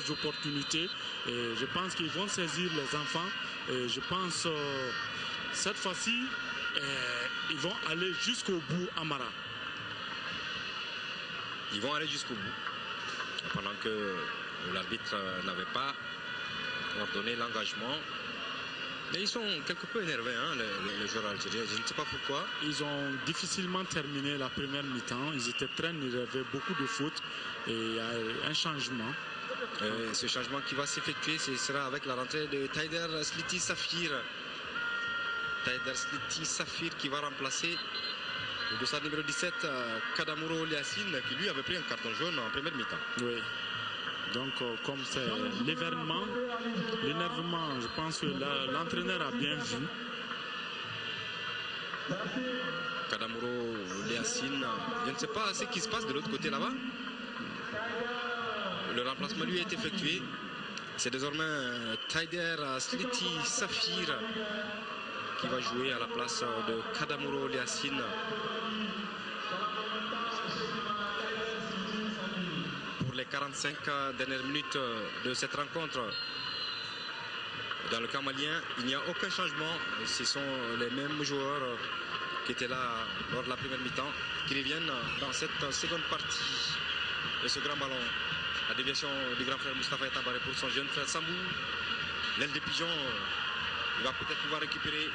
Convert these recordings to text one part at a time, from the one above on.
opportunités et je pense qu'ils vont saisir les enfants et je pense cette fois-ci ils vont aller jusqu'au bout à Mara. Ils vont aller jusqu'au bout pendant que l'arbitre n'avait pas ordonné l'engagement. Mais ils sont quelque peu énervés, hein, les joueurs algériens. Je ne sais pas pourquoi. Ils ont difficilement terminé la première mi-temps. Ils étaient très énervés, beaucoup de fautes et il y a un changement. Ce changement qui va s'effectuer, ce sera avec la rentrée de Taider Sliti Safir. Taider Sliti Safir qui va remplacer le dossard numéro 17, Kadamuro Liassine, qui lui avait pris un carton jaune en première mi-temps. Oui. Donc, comme c'est l'énervement, je pense que l'entraîneur a bien vu. Kadamuro Liassine, je ne sais pas ce qui se passe de l'autre côté là-bas. Le remplacement lui est effectué. C'est désormais Taider Sliti Safir qui va jouer à la place de Kadamuro Liassine. Pour les 45 dernières minutes de cette rencontre, dans le camp malien, il n'y a aucun changement. Ce sont les mêmes joueurs qui étaient là lors de la première mi-temps qui reviennent dans cette seconde partie de ce grand ballon. La déviation du grand frère Moustapha Tabaré pour son jeune frère Sambou. L'aile des pigeons, il va peut-être pouvoir récupérer.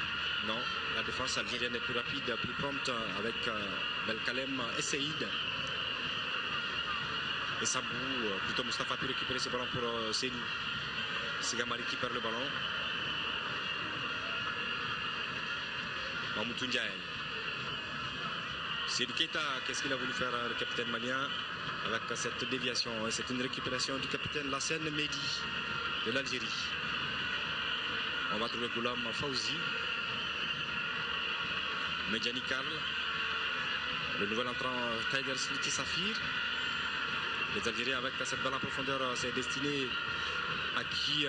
Non, la défense algérienne est plus rapide, plus prompte avec Belkalem et Saïd. Et Sambou, plutôt Moustapha a pu récupérer ce ballon pour Seydou. C'est Gamari qui perd le ballon. Mamoudou Ndiaye. Seydou Keita, qu'est-ce qu'il a voulu faire le capitaine malien avec cette déviation? C'est une récupération du capitaine Lassène Mehdi de l'Algérie. On va trouver Goulam Fauzi. Medjani Karl. Le nouvel entrant Taider Sliti Safir. Les Algériens avec cette balle en profondeur, c'est destiné à qui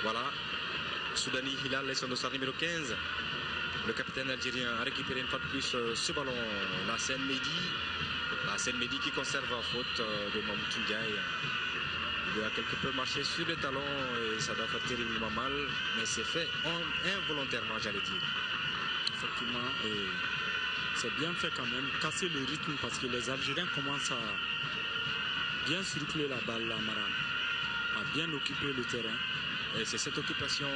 voilà. Soudani Hilal et son dossard numéro 15. Le capitaine algérien a récupéré une fois de plus ce ballon. Lassène Mehdi qui conserve en faute de Mamoudou Ndiaye. Il a quelque peu marché sur le talon et ça doit faire terriblement mal, mais c'est fait involontairement, j'allais dire. Effectivement, et c'est bien fait quand même, casser le rythme parce que les Algériens commencent à bien circuler la balle, la Mara, à bien occuper le terrain. Et c'est cette occupation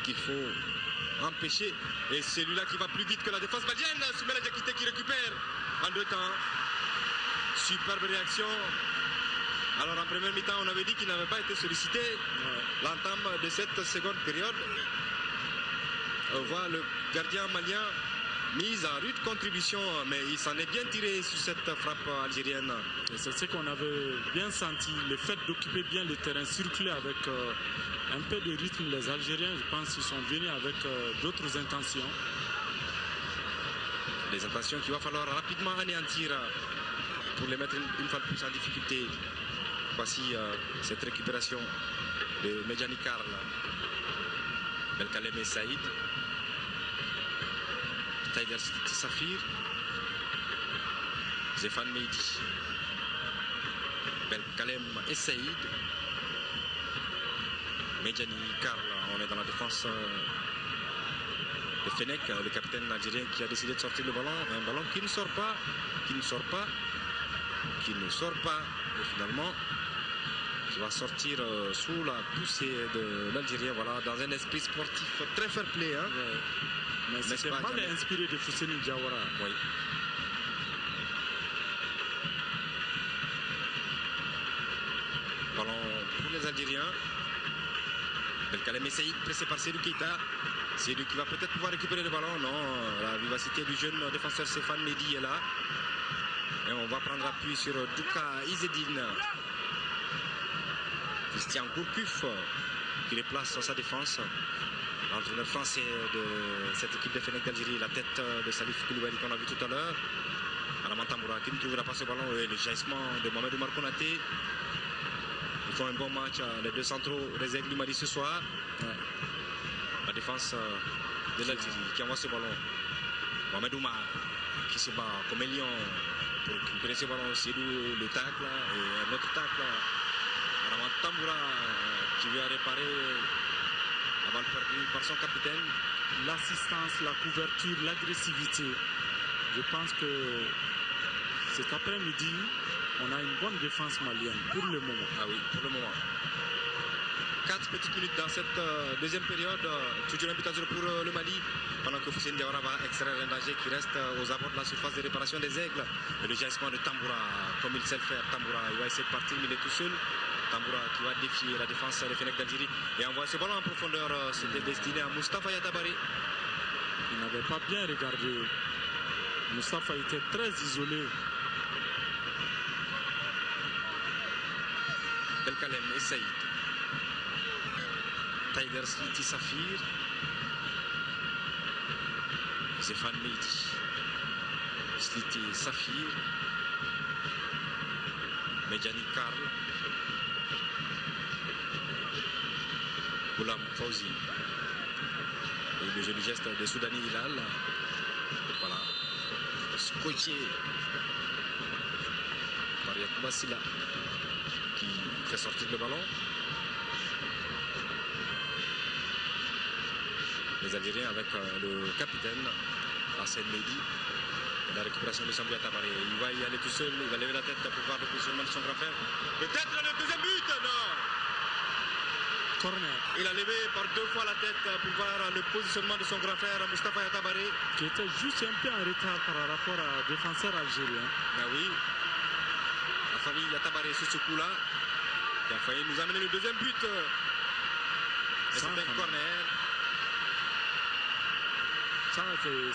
qu'il faut empêcher. Et celui-là qui va plus vite que la défense malienne, Soumela Diakité qui récupère en deux temps. Superbe réaction. Alors en première mi-temps, on avait dit qu'il n'avait pas été sollicité. L'entame de cette seconde période, on voit le gardien malien mise en rude contribution, mais il s'en est bien tiré sur cette frappe algérienne. Et c'est ce qu'on avait bien senti, le fait d'occuper bien le terrain, circuler avec un peu de rythme. Les Algériens, je pense qu'ils sont venus avec d'autres intentions. Des intentions qu'il va falloir rapidement anéantir pour les mettre une fois de plus en difficulté. Voici cette récupération de Medjani Karl, Belkalem et Saïd, Taider Sliti Safir, Zéphane Mehdi, Belkalem et Saïd, Medjani Karl. On est dans la défense de Fennec, le capitaine algérien qui a décidé de sortir le ballon. Un ballon qui ne sort pas, et finalement qui va sortir sous la poussée de l'Algérien, voilà, dans un esprit sportif très fair play. Hein. Ouais. Mais c'est mal inspiré de Fousseni Diawara. Oui. Ballon pour les Algériens. Belkalem essaye, pressé par Seydou Keita. Seydou qui va peut-être pouvoir récupérer le ballon. Non, la vivacité du jeune défenseur Stéphane Mehdi est là. Et on va prendre appui sur Douka Izzedine. Christian Gourcuff qui déplace sa défense. L'entraîneur français de cette équipe de Fennec d'Algérie, la tête de Salif Koulibaly qu'on a vu tout à l'heure. Alaman Tamboura qui ne trouvera pas ce ballon. Et le jaillissement de Mohamed Oumar Konaté. Ils font un bon match, les deux centraux réservent du Mali ce soir. Ouais. La défense de l'Algérie qui envoie ce ballon. Mohamed Oumar qui se bat comme un lion pour récupérer ce ballon. C'est le tacle et un autre tacle Tamboura qui vient réparer la balle perdue par son capitaine. L'assistance, la couverture, l'agressivité. Je pense que cet après-midi, on a une bonne défense malienne pour le moment. Ah oui, pour le moment. 4 petites minutes dans cette deuxième période. Toujours un but à 0 pour le Mali. Pendant que Foussine Diawara va extraire un danger qui reste aux abords de la surface de réparation des Aigles. Et le jaillissement de Tamboura, comme il sait le faire, Tamboura, il va essayer de partir, mais il est tout seul. Tamboura qui va défier la défense de Fenech d'Algérie. Et envoie ce ballon en profondeur. C'était destiné à Moustapha Yatabari. Il n'avait pas bien regardé. Moustapha était très isolé. Belkalem et Saïd. Tiger Sliti Safir. Zéphane Meidi. Sliti Safir. Medjani Karl. Goulam Fauzi. Et le joli geste de Soudani Hilal. Voilà. Scotché par Yacouba Silla qui fait sortir le ballon. Les Algériens avec le capitaine Hassan Mehdi. La récupération de Sambou Yatabari. Il va y aller tout seul, il va lever la tête pour voir le positionnement de son grand frère. Peut-être le deuxième but, non. Corner. Il a levé par 2 fois la tête pour voir le positionnement de son grand frère Moustapha Yatabari. Qui était juste un peu en retard par rapport à défenseur algérien. Ben oui. La famille Yatabari sur ce coup-là. Qui a failli nous amener le deuxième but. Et c'est un corner. Ça,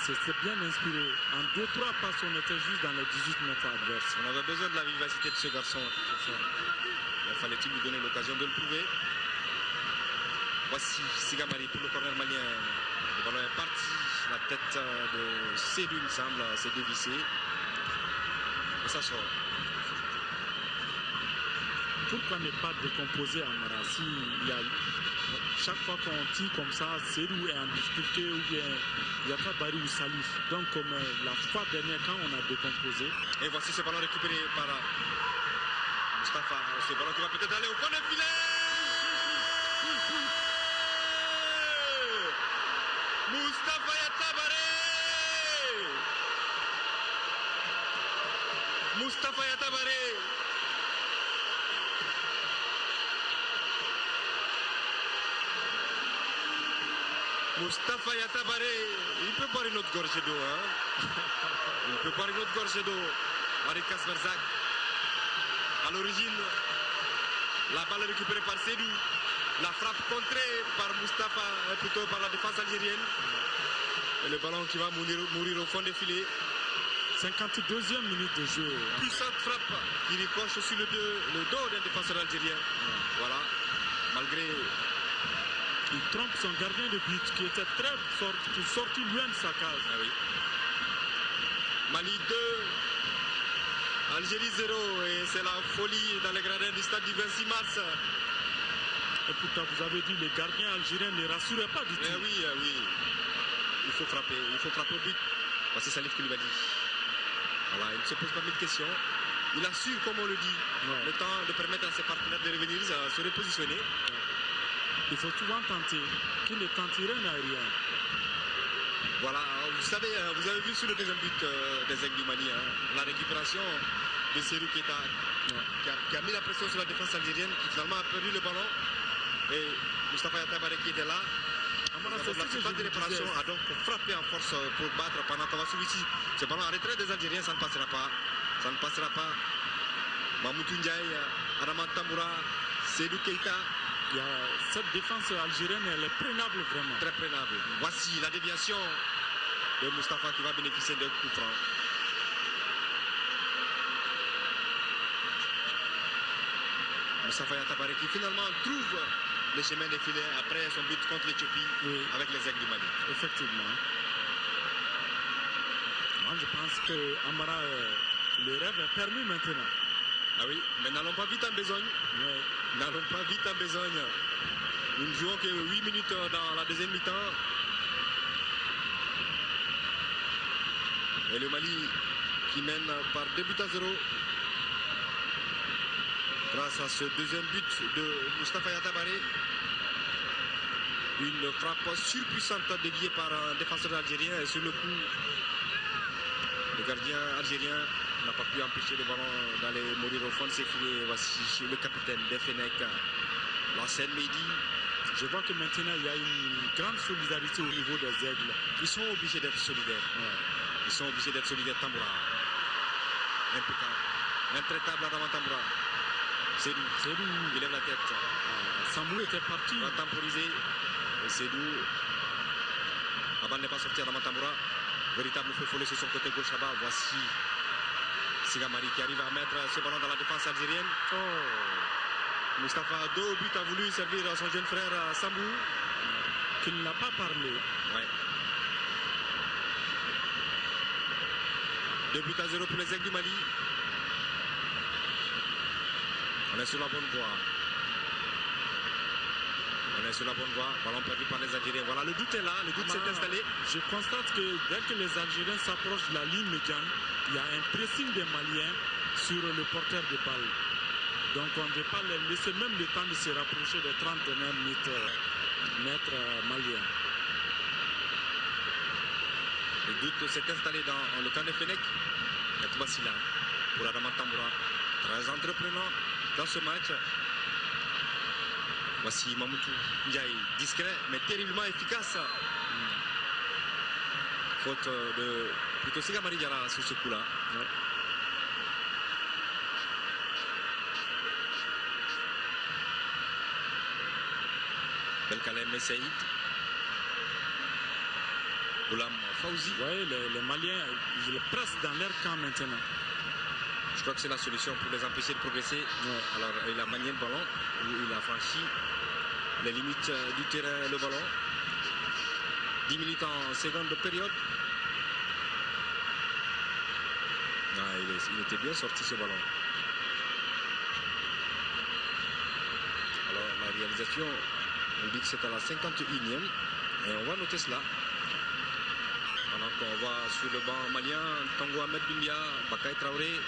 c'est bien inspiré. En 2-3 passes, on était juste dans les 18 mètres adverses. On avait besoin de la vivacité de ce garçon. Il fallait-il lui donner l'occasion de le prouver. Voici Sigamari pour le corner malien. Le ballon est parti. La tête de Cédou, il me semble, s'est dévissée. Et ça sort. Pourquoi ne pas décomposer Amara si chaque fois qu'on tire comme ça, Cédou est en difficulté ou bien Yatabari ou Salif. Donc comme la fois dernière quand on a décomposé. Et voici ce ballon récupéré par Moustapha. Ce ballon qui va peut-être aller au fond du filet. Moustapha Yatabari. Moustapha Yatabari. Moustapha Yatabari, il peut boire une autre gorgée d'eau. Hein? Il peut boire une autre gorgée d'eau. Marie Kasverzak. À l'origine, la balle récupérée par Cédou. La frappe contrée par Moustapha, plutôt par la défense algérienne. Et le ballon qui va mourir au fond des filets. 52e minute de jeu. Puissante frappe qui ricoche sur le dos d'un défenseur algérien. Voilà. Malgré... Il trompe son gardien de but qui était très sorti loin de sa case. Ah oui. Mali 2, Algérie 0. Et c'est la folie dans les gradins du stade du 26 mars. Et pourtant, vous avez dit les gardiens algériens ne rassuraient pas du tout. Oui, oui. Il faut frapper au but. Voici Salif Koulibaly. Voilà, il ne se pose pas mille questions. Il assure, comme on le dit, le temps de permettre à ses partenaires de revenir, à se repositionner. Il faut souvent tenter. Qui ne tenterait n'a rien. Voilà, vous savez, vous avez vu sur le deuxième but des Aigles du Mali, hein, la récupération de Serou Keita qui a mis la pression sur la défense algérienne, qui finalement a perdu le ballon. Et Moustapha Yatabari qui était là. La surface de réparation a donc frappé en force pour battre pendant qu'on va suivre ici. Ce ballon en retrait des Algériens, ça ne passera pas. Ça ne passera pas. Mamoutou Ndiaye, Adama Tamboura, Serou Keita. Cette défense algérienne, elle est prenable vraiment. Très prenable. Voici la déviation de Moustapha qui va bénéficier d'un coup franc. Moustapha Yatabari qui finalement trouve le chemin des filets après son but contre l'Éthiopie avec les Aigles du Mali. Effectivement. Moi, je pense que Amara, le rêve est permis maintenant. Ah oui, mais n'allons pas vite en besogne. Oui. N'allons pas vite en besogne. Nous ne jouons que 8 minutes dans la deuxième mi-temps. Et le Mali qui mène par 2 buts à 0. grâce à ce deuxième but de Moustapha Yatabare. Une frappe surpuissante déviée par un défenseur algérien et sur le coup, le gardien algérien n'a pas pu empêcher le ballon d'aller mourir au fond de ses filets. Voici le capitaine d'Efenec, l'ancien Mehdi. Je vois que maintenant il y a une grande solidarité au niveau des aigles. Ils sont obligés d'être solidaires. Ouais. Ils sont obligés d'être solidaires. Tamboura. Impeccable. Intraitable Adama Tamboura. Sédou. Il lève la tête. Samou était parti. Il va temporiser. Et Sédou. La balle n'est pas sortie à Adama Tamboura. Véritable feu follet sur son côté gauche là-bas. Voici Sigamari qui arrive à mettre ce ballon dans la défense algérienne. Oh. Moustapha dos au but a voulu servir à son jeune frère Sambou. Qui ne l'a pas parlé. Ouais. 2-0 pour les Aigles du Mali. On est sur la bonne voie. Ballon perdu par les Algériens. Voilà, le doute est là, le doute s'est installé. Je constate que dès que les Algériens s'approchent de la ligne médiane, il y a un pressing des Maliens sur le porteur de balle. Donc on ne veut pas les laisser même le temps de se rapprocher des 30 derniers mètres maliens. Le doute s'est installé dans le camp de Fenech. Yacouba Silla pour Adama Tamboura. Très entreprenant dans ce match. Voici Mamoutou Ndiaye, discret mais terriblement efficace. Faute de plutôt Sigamari Diarra sur ce coup-là. Ouais. Belkalem Saïd. Oulam Fauzi. Oui, les Maliens, ils pressent dans leur camp maintenant. Je crois que c'est la solution pour les empêcher de progresser. Ouais. Alors, il a manié le ballon, il a franchi les limites du terrain, le ballon. 10 minutes en seconde de période. Ah, il était bien sorti ce ballon. Alors, la réalisation, on dit que c'est à la 51e. Et on va noter cela. Pendant qu'on voit sur le banc malien, Tango Ahmed Doumbia, Bakay Traoré,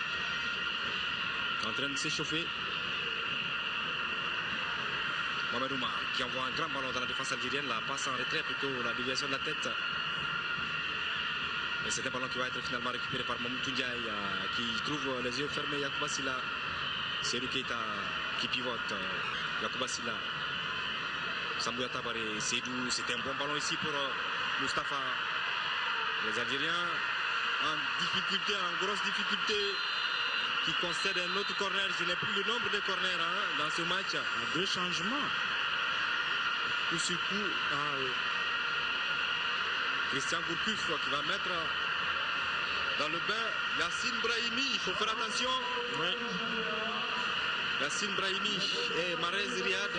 en train de s'échauffer. Mohamed Oumar qui envoie un grand ballon dans la défense algérienne, la passe en retrait plutôt, la déviation de la tête. Et c'est un ballon qui va être finalement récupéré par Mamoutou Ndiaye qui trouve les yeux fermés. Yacouba Silla, Seydou Keita qui pivote. Yacouba Silla, Sambou Yatabare, Seydou, c'était un bon ballon ici pour Moustapha. Les Algériens en difficulté, en grosse difficulté, qui concèdent un autre corner. Je n'ai plus le nombre de corners dans ce match. 2 changements. Coup sur coup. Ah, oui. Christian Gourcuff qui va mettre dans le bain Yassine Brahimi. Il faut faire attention. Ouais. Yassine Brahimi et Marez Riyad.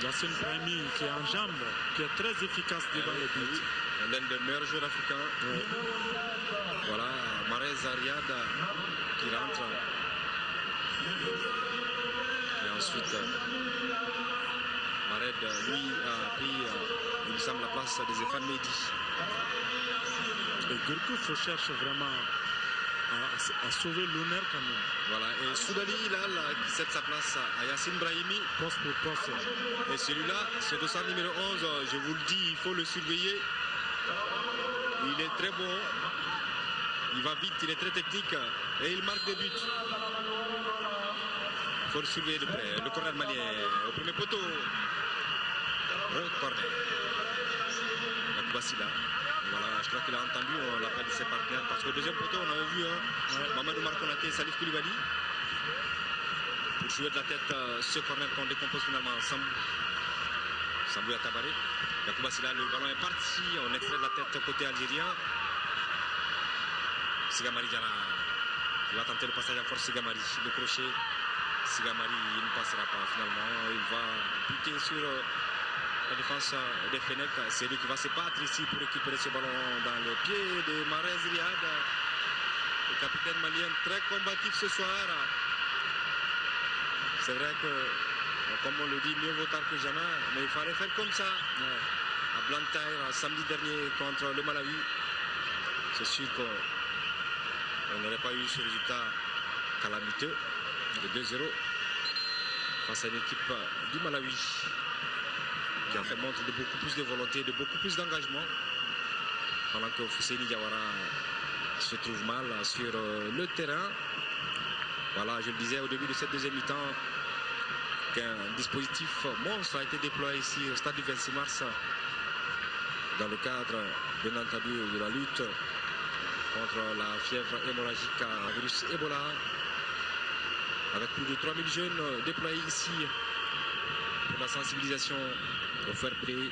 Yassine Brahimi qui est en jambe, qui est très efficace devant les buts. L'un des meilleurs joueurs africains. Ouais. Voilà, Marez Riyad qui rentre. Et ensuite, Mared, lui, a pris, il me semble, la place de Zéphane Mehdi. Et Gourcuff cherche vraiment à sauver l'honneur quand même. Voilà, et Soudali Hilal qui cède sa place à Yassine Brahimi. Poste pour poste. Et celui-là, ce dossard numéro 11, je vous le dis, il faut le surveiller. Il est très bon. Il va vite, il est très technique. Et il marque des buts. Il faut le surveiller de près. Le corner malien au premier poteau. Corner. Yacouba Silla. Voilà, je crois qu'il a entendu l'appel de ses partenaires. Parce qu'au deuxième poteau, on avait vu Mamadou Markonaté et Salif Koulibaly. Pour jouer de la tête ce corner qu'on décompose finalement. Sambou Yatabare. Yacouba Silla, le ballon est parti. On extrait de la tête côté algérien. Sigamari Diarra. Il va tenter le passage en force. Sigamari. Le crochet. Sigamari, il ne passera pas finalement. Il va buter sur la défense des Fenech. C'est lui qui va se battre ici pour récupérer ce ballon dans les pieds de Marez Riyad. Le capitaine malien très combatif ce soir. C'est vrai que, comme on le dit, mieux vaut tard que jamais. Mais il fallait faire comme ça. À Blantyre, samedi dernier contre le Malawi. C'est sûr qu'on n'aurait pas eu ce résultat calamiteux de 2-0 face à une équipe du Malawi qui a fait montre de beaucoup plus de volonté, de beaucoup plus d'engagement, pendant que Fousseini Diawara se trouve mal sur le terrain. Voilà, je le disais au début de cette deuxième mi-temps qu'un dispositif monstre a été déployé ici au stade du 26 mars dans le cadre, bien entendu, de la lutte contre la fièvre hémorragique à virus Ebola, avec plus de 3000 jeunes déployés ici pour la sensibilisation au fair play,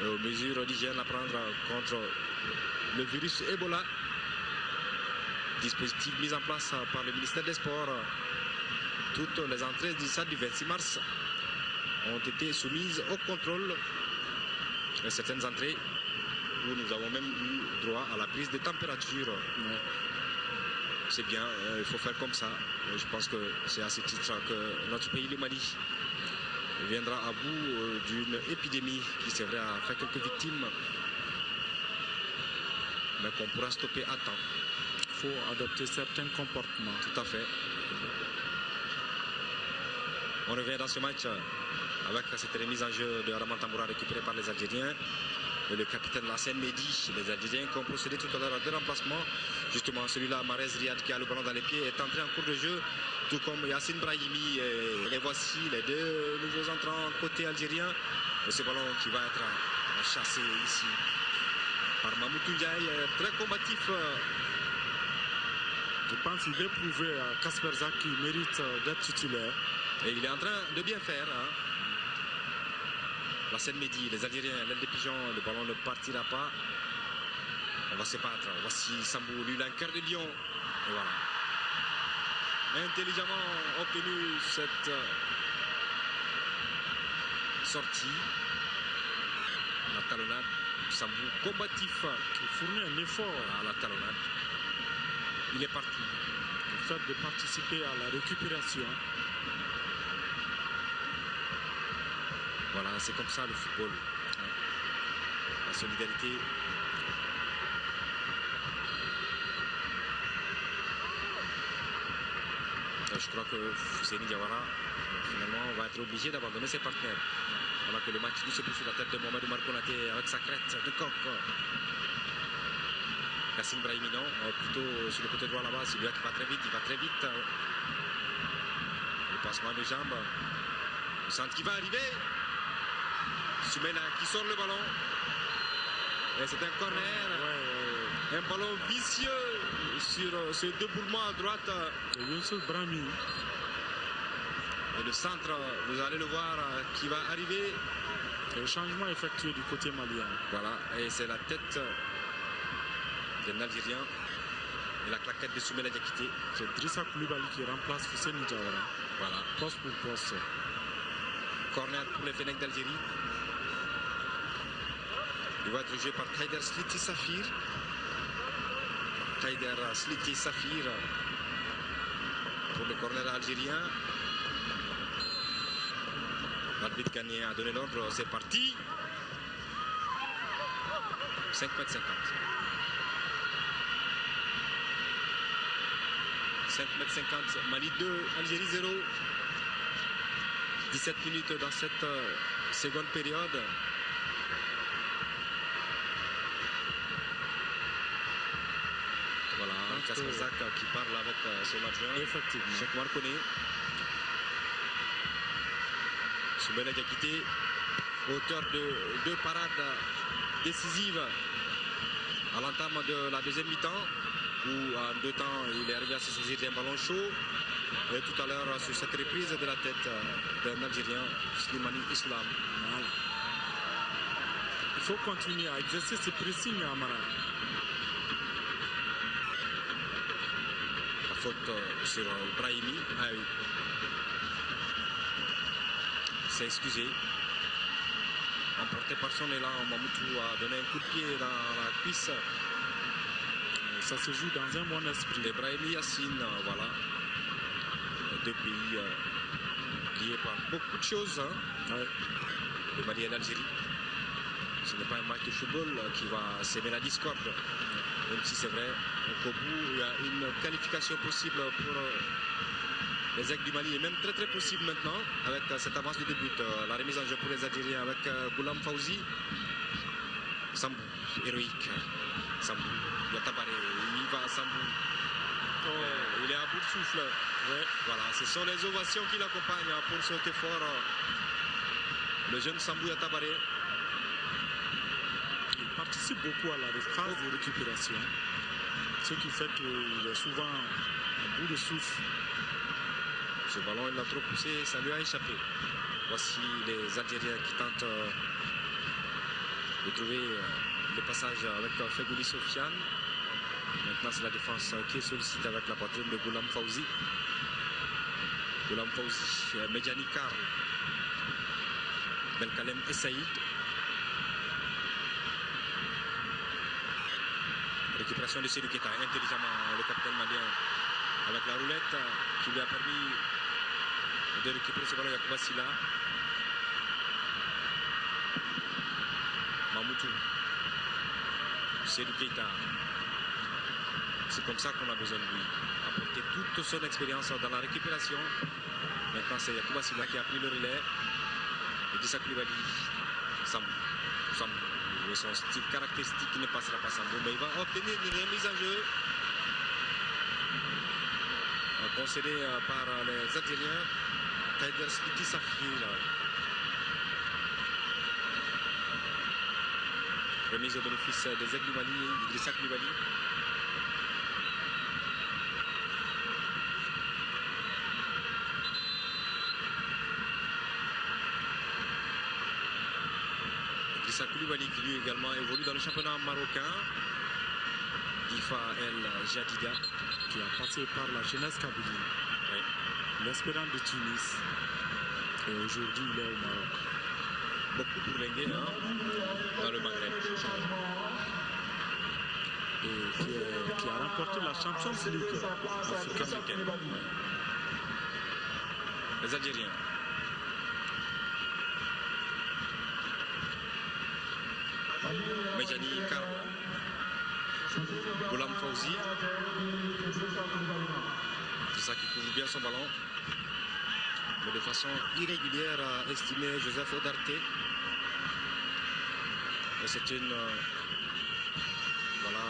aux mesures d'hygiène à prendre contre le virus Ebola. Dispositif mis en place par le ministère des Sports. Toutes les entrées du stade du 26 mars ont été soumises au contrôle. Et certaines entrées où nous avons même eu droit à la prise de température. C'est bien, il faut faire comme ça. Je pense que c'est à ce titre que notre pays, le Mali, viendra à bout d'une épidémie qui, c'est vrai, a fait quelques victimes, mais qu'on pourra stopper à temps. Il faut adopter certains comportements. Tout à fait. On revient dans ce match avec cette remise en jeu de Raman Tamboura récupérée par les Algériens. Et le capitaine Lassène Mehdi, les Algériens qui ont procédé tout à l'heure à deux remplacements. Justement, celui-là, Marez Riyad, qui a le ballon dans les pieds, est entré en cours de jeu, tout comme Yassine Brahimi. Et les voici, les deux nouveaux entrants côté algérien. Et ce ballon qui va être chassé ici par Mamoutou Ndiaye, très combatif. Je pense qu'il veut prouver à Kasper Zak qu'il mérite d'être titulaire. Et il est en train de bien faire. Lassène Mehdi, les Algériens, l'aile des pigeons, le ballon ne partira pas. On va se battre. Voici Sambou, lui, il a un cœur de lion. Et voilà. Intelligemment obtenu cette sortie. La talonnade. Sambou, combatif. Il fournit un effort à la talonnade. Il est parti. Le fait de participer à la récupération. Voilà, c'est comme ça le football. La solidarité. Je crois que Fousseini Diawara, finalement, va être obligé d'abandonner ses partenaires. Voilà que le match se pousse sur la tête de Mohamed Oumar Konaté avec sa crête de coq. Yassine Brahimi, non, plutôt sur le côté droit là-bas, celui-là qui va très vite, il va très vite. Le passement de jambes. Le centre qui va arriver. Soumela qui sort le ballon. Et c'est un corner. Un ballon vicieux sur ce déboulement à droite. Youssouf Brahimi. Et le centre, vous allez le voir, qui va arriver. Le changement effectué du côté malien. Voilà, et c'est la tête d'un Algérien. Et la claquette de Soumela Diakité. C'est Drissa Koulibaly qui remplace Fousseini Diawara. Voilà. Poste pour poste. Corner pour les Fennecs d'Algérie. Il va être joué par Taider Sliti Safir. Taider Sliti Safir pour le corner algérien. L'arbitre gagné a donné l'ordre, c'est parti. 5 mètres 50. 5 mètres 50, Mali 2, Algérie 0. 17 minutes dans cette seconde période. Voilà, Kasper Zak qui parle avec son adjoint. Effectivement. Cheikh Marconé. Soumela Diakité, auteur de deux parades décisives à l'entame de la deuxième mi-temps, où en deux temps il est arrivé à se saisir d'un ballon chaud. Et tout à l'heure sur cette reprise de la tête d'un Algérien, Slimani Islam. Voilà. Il faut continuer à exercer ce pressing à Amara. La faute sur Brahimi. Ah oui. C'est excusé. Emporté par son élan, Mamoutou a donné un coup de pied dans la cuisse. Ça se joue dans un bon esprit. Et Brahimi Yassine, voilà. Deux pays liés par beaucoup de choses. Ouais. Le Mali et l'Algérie. Ce n'est pas un match de football qui va s'aimer la discorde. Même si c'est vrai, qu'au bout, il y a une qualification possible pour les Aigles du Mali, et même très très possible maintenant, avec cette avance de début. La remise en jeu pour les Algériens avec Goulam Fawzi. Sambou, héroïque. Sambou, Yatabaré, il va à Sambou. Il est à bout de souffle. Ouais. Voilà, ce sont les ovations qui l'accompagnent pour cet effort. Le jeune Sambou Yatabaré. Il participe beaucoup à la phase de récupération, ce qui fait qu'il est souvent à bout de souffle. Ce ballon, il l'a trop poussé, ça lui a échappé. Voici les Algériens qui tentent de trouver le passage avec Fegouli Sofiane. Maintenant, c'est la défense qui est sollicitée avec la poitrine de Goulam Fawzi. Goulam Fawzi, Medjani Karl, Belkalem et Saïd. Récupération de Seydou Keita, intelligemment le capitaine malien avec la roulette qui lui a permis de récupérer ce ballon. Yacouba Silla, Mamoutou, Seydou Keita. C'est comme ça qu'on a besoin de lui. Apporter toute son expérience dans la récupération. Maintenant, c'est Yacouba Silla qui a pris le relais. Idrissa Koulibaly, Sambou. Son style caractéristique qui ne passera pas Sambou, mais il va obtenir une remise en jeu concédée par les Algériens. Taider Sliki Safir. Remise au bénéfice des Aigles du Mali, Idrissa Koulibaly. Idrissa Koulibaly qui lui également évolue dans le championnat marocain. Difa El Jadida qui a passé par la jeunesse Kabylie, oui. l'Espérance de Tunis, et aujourd'hui il est au Maroc. Beaucoup pour Lengue dans le Maghreb. Et qui a remporté la Champions League africaine. Les Algériens. Medjani Karl, Goulam Fawzi. C'est ça qui couvre bien son ballon. Mais de façon irrégulière, a estimé Joseph Odarté. C'est une. Voilà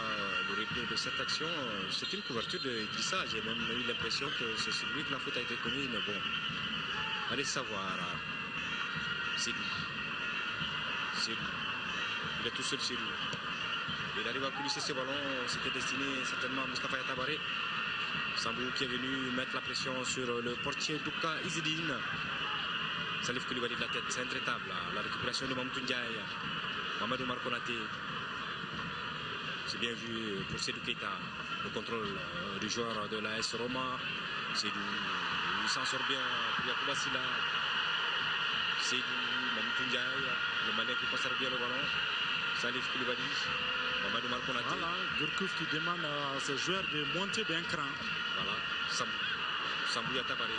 le replay de cette action. C'est une couverture d'Idrissa. J'ai même eu l'impression que c'est celui que la faute a été commise. Mais bon, allez savoir. C'est lui. Il est tout seul chez lui. Il arrive à coulisser ce ballon. C'était destiné certainement à Moustapha Yatabaré. Sambou qui est venu mettre la pression sur le portier Douka Izidine. Salif Koulibaly de la tête, c'est intraitable. La récupération de Mamadou Ndiaye. Mamadou Markonaté. C'est bien vu pour Seydou Keita. Le contrôle du joueur de l'AS Roma. Seydou, il s'en sort bien pour Yacouba Silla. Seydou, Mamadou Ndiaye. Le Malien qui conserve bien le ballon. Salif Koulibaly. Mamadou Markonaté. Voilà, Gourcuff qui demande à ses joueurs de monter d'un cran. Voilà, Sambou Yatabaré.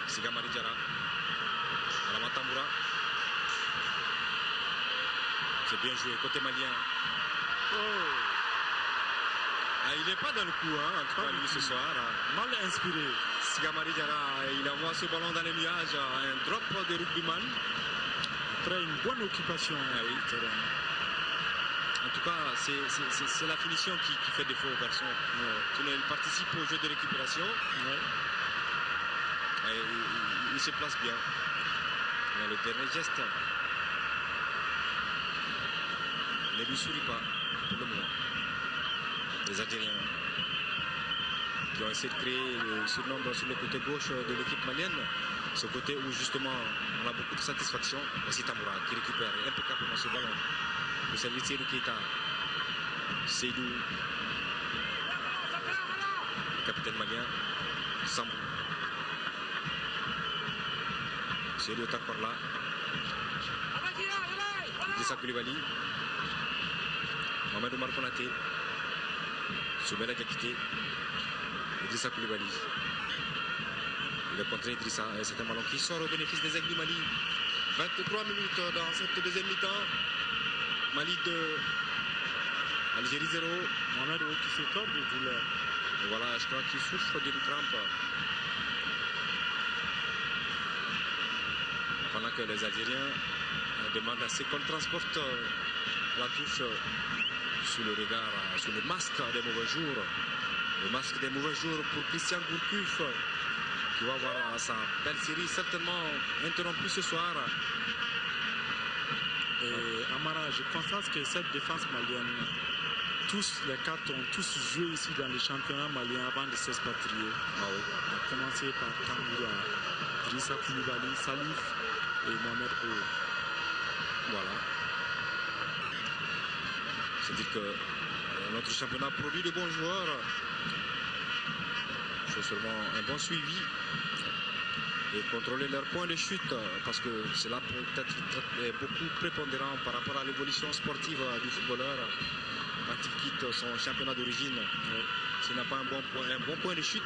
Sigamari Diarra. Ramatamboura. C'est bien joué, côté malien. Oh. Ah, il n'est pas dans le coup, en tout cas, lui, ce soir. Mal inspiré. Sigamari Diarra, il envoie ce ballon dans les nuages. Un drop de rugbyman. Après une bonne occupation. Ah oui. En tout cas, c'est la finition qui fait défaut aux garçons. Ouais. Il participe au jeu de récupération. Ouais. Il se place bien. Mais le dernier geste ne lui sourit pas pour le moment. Les Algériens qui ont essayé de créer le surnombre sur le côté gauche de l'équipe malienne. Ce côté où justement on a beaucoup de satisfaction. Voici Tamboura qui récupère impeccablement ce ballon. Le service Seydou Keita. Seydou. Le capitaine malien. Sambou. Seydou est encore là. Idrissa Koulibaly. Mamadou Markonaté. Soumela Diakité. Idrissa Koulibaly. Il a contré Idrissa et c'est un ballon qui sort au bénéfice des Aigles du Mali. 23 minutes dans cette deuxième mi-temps. Mali 2, Algérie 0. Mohamed qui se tord de douleur. Et voilà, je crois qu'il souffre d'une crampe. Pendant que les Algériens demandent à ce qu'on transporte la touche sous le regard, sous le masque des mauvais jours. Le masque des mauvais jours pour Christian Gourcuff, qui va avoir sa belle série certainement interrompue ce soir. Et Amara, je constate que cette défense malienne, tous les quatre ont tous joué ici dans le championnat malien avant de s'expatrier. Ah oui. On a commencé par Kamboura, Drissa Koulibaly, Salif et Mohamed O. Voilà. C'est-à-dire que notre championnat produit de bons joueurs. Il faut seulement un bon suivi et contrôler leurs points de chute, parce que cela peut être beaucoup prépondérant par rapport à l'évolution sportive du footballeur quand il quitte son championnat d'origine. S'il n'a pas un bon point de chute,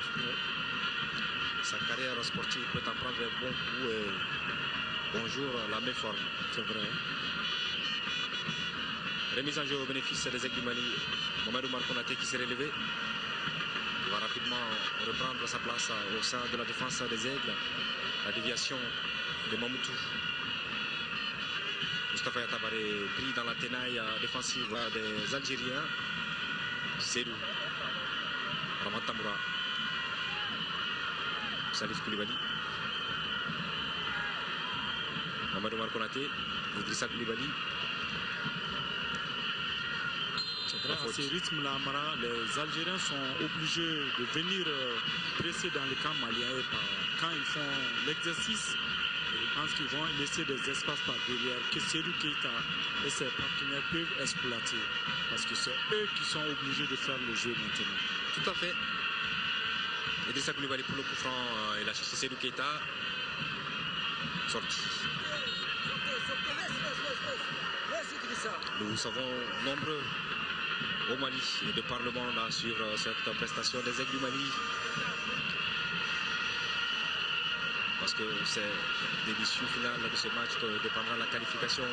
sa carrière sportive peut en prendre un bon coup et bonjour la méforme. C'est vrai. Remise en jeu au bénéfice des Aigles du Mali. Mohamed Oumar Konaté qui s'est relevé. Il va rapidement reprendre sa place au sein de la défense des Aigles. La déviation de Mamoutou. Moustapha Yatabaré pris dans la tenaille défensive des Algériens. Sedou. Ramad Tamoura. Salif Koulibaly. Mohamed Oumar Konaté. Idrissa Koulibaly. À ce rythme-là, les Algériens sont obligés de venir presser dans le camp malien. Et quand ils font l'exercice, je pense qu'ils vont laisser des espaces par derrière que Serou Keita et ses partenaires peuvent exploiter. Parce que c'est eux qui sont obligés de faire le jeu maintenant. Tout à fait. Idrissa Koulibaly pour le coup franc, il a cherché Serou Keita. Sorti. Nous savons nombreux au Mali et de par le monde à suivre cette prestation des Aigles du Mali, parce que c'est de l'issue finale de ce match que dépendra la qualification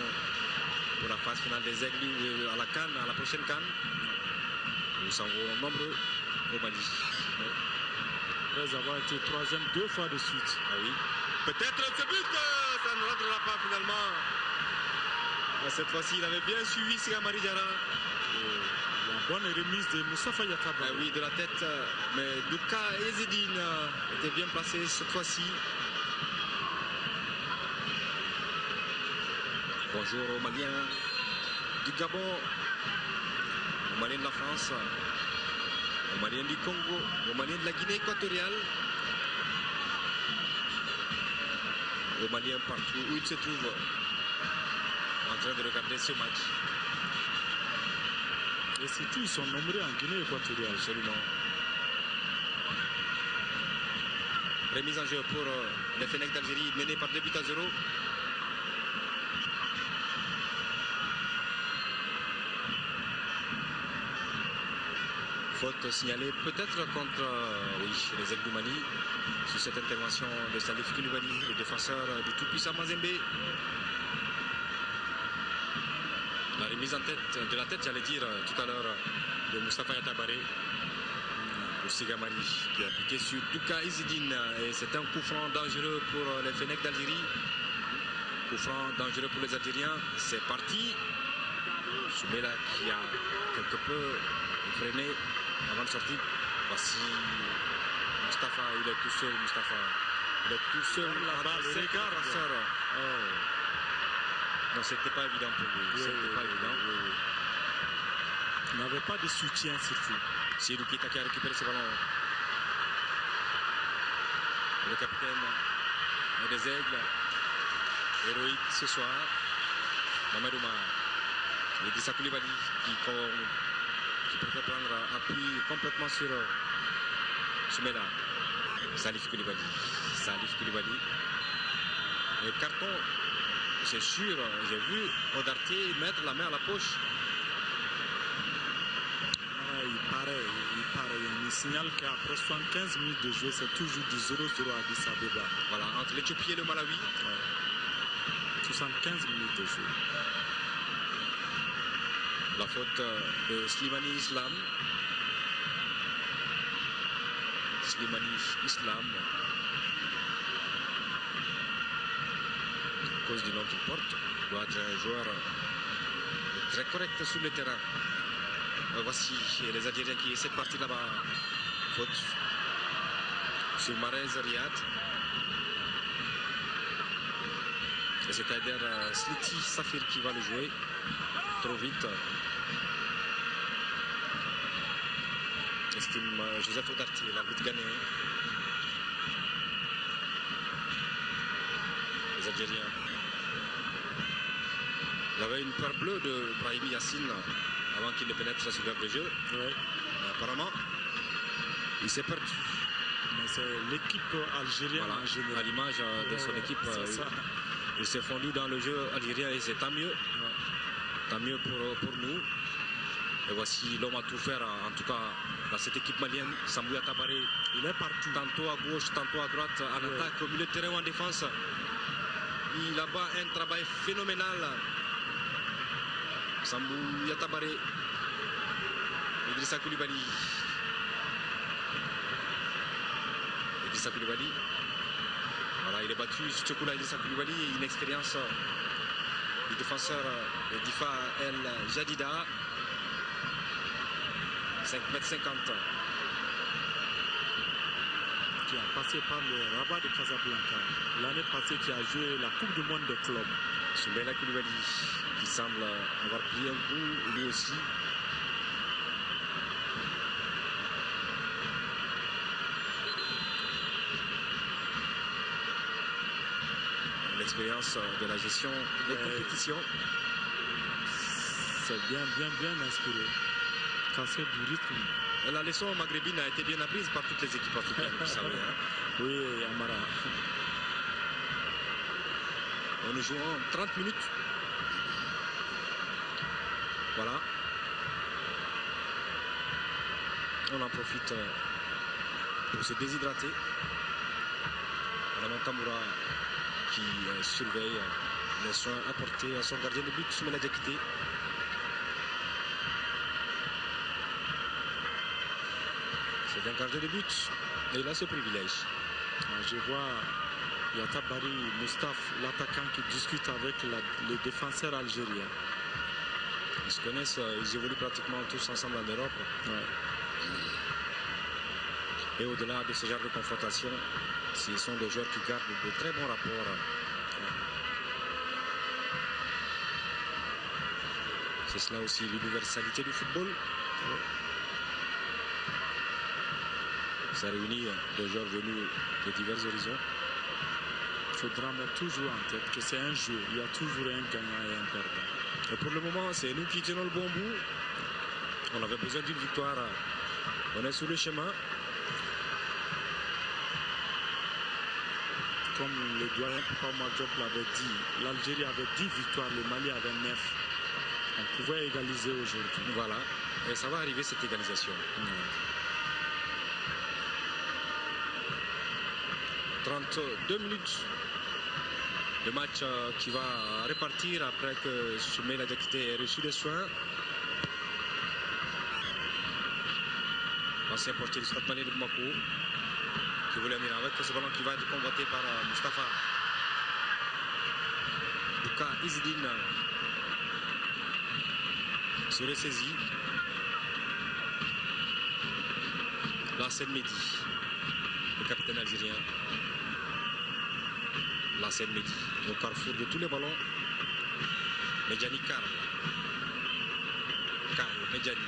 pour la phase finale des Aigles à la CAN, à la prochaine CAN. Nous savons nombreux au Mali. Après avoir été troisième 2 fois de suite. Ah oui. Peut-être ce but, ça ne rentrera pas finalement. Cette fois-ci, il avait bien suivi Sigamari Diarra. La bonne remise de Moustapha Yatabaré. Oui, de la tête. Mais Douka Ezedine était bien placé cette fois-ci. Bonjour aux Maliens du Gabon, aux Maliens de la France, aux Maliens du Congo, aux Maliens de la Guinée équatoriale, aux Maliens partout où ils se trouvent en train de regarder ce match. Et surtout, ils sont nombreux en Guinée équatoriale. Absolument. Remise en jeu pour les Fennecs d'Algérie, menés par 2 buts à 0. Faute signalée peut-être contre les Aigles du Mali sur cette intervention de Salif Koulibaly, le défenseur du tout-puissant Mazembe. La remise en tête, de la tête, j'allais dire tout à l'heure, de Moustapha Yatabaré pour Sigamari qui a piqué sur Douka Izidine. Et c'est un coup franc dangereux pour les Fennecs d'Algérie. Coup franc dangereux pour les Algériens. C'est parti. Soumela qui a quelque peu freiné avant de sortir. Voici Moustapha, il est tout seul, Moustapha. Il est tout seul là-bas, le regard. Non, c'était pas évident pour lui. C'était pas évident. Il n'avait pas de soutien surtout. C'est Keita qui a récupéré ce ballon. Le capitaine des Aigles, héroïque ce soir, Mohamed Oumar. Idrissa Koulibaly qui préfère prendre appui complètement sur Soumela. Salif Koulibaly. Le carton, c'est sûr, j'ai vu Odarté mettre la main à la poche. Il paraît. Il signale qu'après 75 minutes de jeu, c'est toujours du 0-0 à Addis Abeba. Voilà, entre l'Éthiopie et le Malawi. 75 minutes de jeu. La faute de Slimani Islam. Slimani Islam. À cause du nom qu'il porte, doit être un joueur très correct sur le terrain. Voici les Algériens qui essaient de partir là-bas. Faute sur Marez Riyad. Et c'est Kader Sliti Safir qui va le jouer. Trop vite. Estime Joseph Audartier, l'arbitre ghanéen. Les Algériens. Il y avait une peur bleue de Brahimi Yassine avant qu'il ne pénètre sur l'heure de jeu. Ouais. Mais apparemment, il s'est perdu. Mais c'est l'équipe algérienne Voilà, en général. à l'image de son équipe, il s'est fondu dans le jeu algérien et c'est tant mieux. Ouais. Tant mieux pour nous. Et voici l'homme à tout faire, en tout cas, dans cette équipe malienne. Sambouya Tabaré, il est partout. Tantôt à gauche, tantôt à droite, en attaque, au milieu de terrain ou en défense. Il a bas un travail phénoménal. Sambouya Tabaré, Idrissa Koulibaly. Idrissa Koulibaly. Voilà, il est battu. Ce coup-là, Idrissa Koulibaly, une expérience du défenseur Difa El Jadida. 5,50 m. Qui a passé par le Rabat de Casablanca. L'année passée, qui a joué la Coupe du Monde de club. Soumaïla Koulibaly, qui semble avoir pris un coup, lui aussi. L'expérience de la gestion des compétitions. C'est bien inspiré. Casser du rythme. La leçon maghrébine a été bien apprise par toutes les équipes africaines, vous savez. Hein. Oui, Amara. On nous joue en 30 minutes. Voilà. On en profite pour se déshydrater. Alaman Tamoura qui surveille les soins apportés à son gardien de but, Soumaïla Diakité. C'est un gardien de but et il a ce privilège. Je vois Yatabari Moustapha, l'attaquant, qui discute avec les défenseurs algériens. Ils se connaissent, ils évoluent pratiquement tous ensemble en Europe. Ouais. Et au-delà de ce genre de confrontation, ce sont des joueurs qui gardent de très bons rapports. C'est cela aussi l'universalité du football. Ça réunit des joueurs venus de divers horizons. Il faudra mettre toujours en tête que c'est un jeu. Il y a toujours un gagnant et un perdant. Et pour le moment, c'est nous qui tenons le bon bout. On avait besoin d'une victoire. On est sur le chemin. Comme le doyen Papa Diop l'avait dit, l'Algérie avait 10 victoires, le Mali avait 9. On pouvait égaliser aujourd'hui. Voilà. Et ça va arriver, cette égalisation. 32 minutes de match qui va repartir après que Soumaïla Diakité ait reçu des soins. L'ancien portier du Stade Malien de Bamako qui voulait venir avec ce ballon qui va être convoité par Mustapha Bouka Izdine se ressaisit. Lassem Mehdi, le capitaine algérien. Lassem Mehdi, au carrefour de tous les ballons. Medjani Karl Medjani.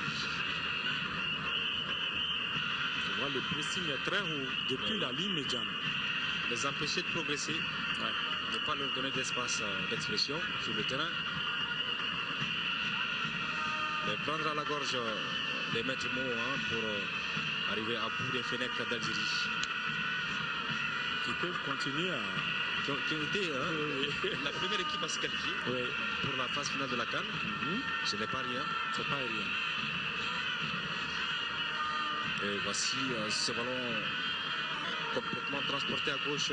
Tu vois, le pressing est très haut depuis la ligne médiane. Les empêcher de progresser, ne pas leur donner d'espace d'expression sur le terrain. Les prendre à la gorge, les mettre mots pour arriver à bout des fenêtres d'Algérie. Ils peuvent continuer à... Qui ont été la première équipe à se qualifier pour la phase finale de la CAN. Ce n'est pas rien. C'est pas rien. Et voici ce ballon complètement transporté à gauche.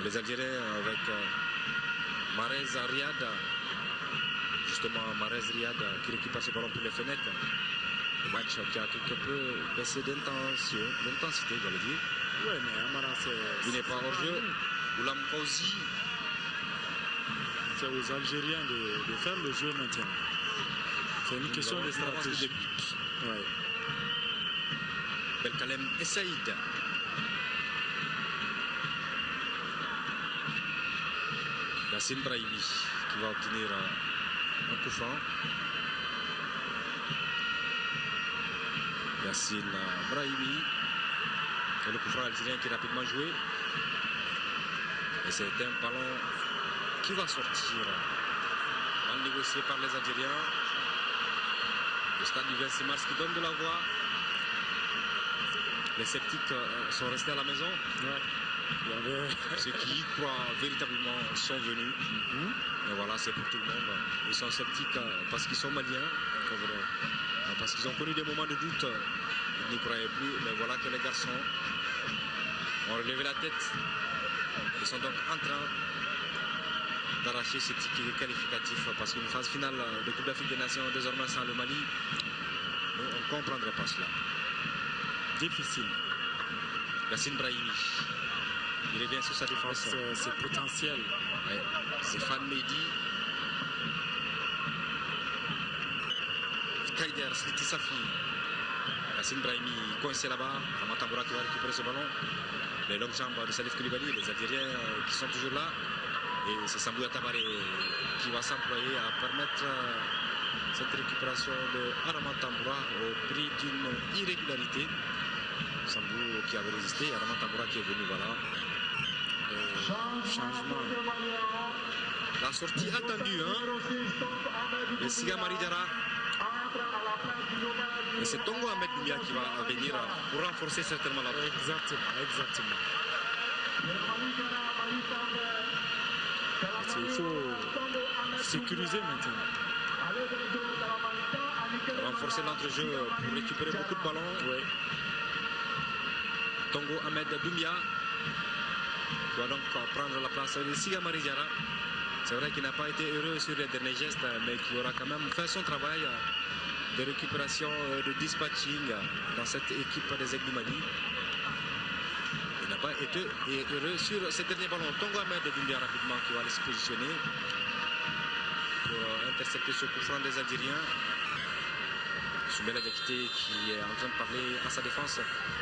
Les Algériens avec Marez Riyad justement Marez Riyad qui récupère ce ballon pour les Fenech. Le match qui a quelque peu baissé d'intensité, j'allais dire. Oui, mais Amara, il n'est pas hors jeu. Oulam Kouzi. C'est aux Algériens de faire le jeu maintenant. C'est une question de stratégie. Ouais. Belkalem et Saïd. Yassine Brahimi qui va obtenir un coup franc. Yassine Brahimi. Et le coup franc algérien qui est rapidement joué. Et c'est un ballon qui va sortir. Mal négocié par les Algériens. Le stade du 26 mars qui donne de la voix. Les sceptiques sont restés à la maison. Ouais. Ceux qui y croient véritablement sont venus. Et voilà, c'est pour tout le monde. Ils sont sceptiques parce qu'ils sont maliens, parce qu'ils ont connu des moments de doute. Ils n'y croyaient plus. Mais voilà que les garçons ont relevé la tête. Ils sont donc en train d'arracher ce ticket qualificatif parce qu'une phase finale de Coupe d'Afrique des Nations désormais sans le Mali, nous, on ne comprendrait pas cela. Difficile. Yassine Brahimi, il revient sur sa défense. C'est potentiel. Ouais. C'est Fan Mehdi. Taider, Sliti Safi. Yassine Brahimi coincé là-bas. Ramatamboura qui va récupérer ce ballon. Les longues jambes de Salif Koulibaly, les Algériens qui sont toujours là. Et c'est Sambou Tabaré qui va s'employer à permettre cette récupération de Arama Tamboura au prix d'une irrégularité. Sambou qui avait résisté, Arama Tamboura qui est venu, voilà. Changement. La sortie attendue, de Siga Maridjara. Et c'est Tongo Ahmed Doumbia qui va venir pour renforcer certainement la balle. Exactement. Il faut sécuriser maintenant. Renforcer l'entrejeu pour récupérer beaucoup de ballons. Ouais. Tongo Ahmed Doumbia qui va donc prendre la place de Siga Maridjara. C'est vrai qu'il n'a pas été heureux sur les derniers gestes, mais qui aura quand même fait son travail de récupération, de dispatching dans cette équipe des Aigles du Mali. Il n'a pas été heureux sur ces derniers ballons. Tongo Ahmed Doumbia rapidement qui va aller se positionner pour intercepter ce coup franc des Algériens. Soumbela Diakité qui est en train de parler à sa défense.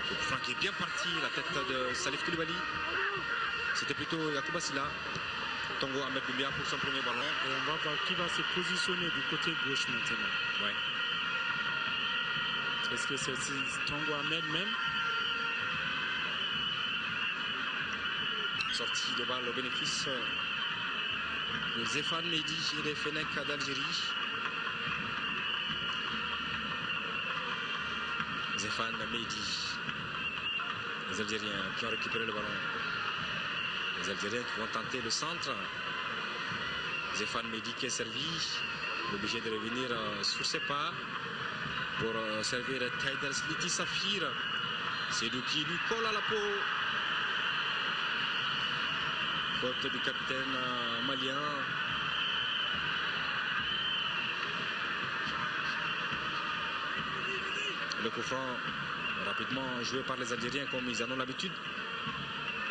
Le coup franc qui est bien parti, la tête de Salif Koulibaly. C'était plutôt Yacouba Silla. Tongo Ahmed Doumbia pour son premier ballon. Et on va voir qui va se positionner du côté gauche maintenant. Ouais. Est-ce que c'est Tongo Ahmed même? Sortie de balle au bénéfice de Zéphane Mehdi et des Fenech d'Algérie. Zéphane Mehdi. Les Algériens qui ont récupéré le ballon. Les Algériens qui vont tenter le centre. Zéphane Mehdi qui est servi. Obligé de revenir sur ses pas pour servir Taider Sliti Safir. C'est lui qui lui colle à la peau. Faute du capitaine malien. Le coup franc rapidement joué par les Algériens comme ils en ont l'habitude.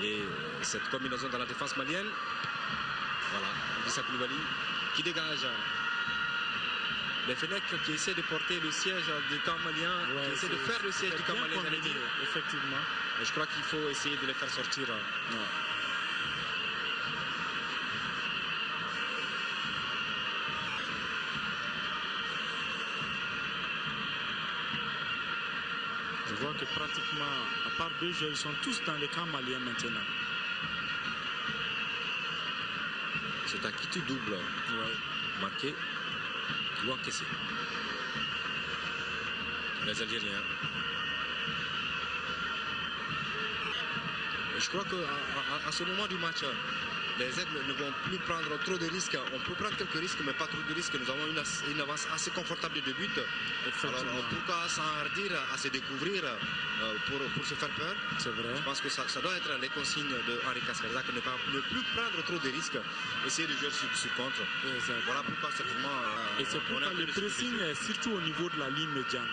Et cette combinaison dans la défense malienne. Voilà, Idrissa Koulibaly qui dégage. Les Fenech qui essaient de porter le siège du camp malien, qui essaient de faire le siège du camp malien, j'allais dire. Effectivement. Mais je crois qu'il faut essayer de les faire sortir. Ouais. Je vois que pratiquement, à part deux joueurs, ils sont tous dans le camp malien maintenant. C'est un qui double. Ouais. Marqué ou encaissé. Les Algériens. Et je crois qu'à ce moment du match, les Aigles ne vont plus prendre trop de risques. On peut prendre quelques risques, mais pas trop de risques. Nous avons une avance assez confortable de 2 buts. Alors pourquoi s'enhardir à se découvrir pour se faire peur? C'est vrai. Je pense que ça doit être les consignes de Henri Kasperzak, ne plus prendre trop de risques, essayer de jouer sur contre. Exact. Voilà pourquoi certainement. Et c'est pourquoi le pressing est surtout au niveau de la ligne médiane.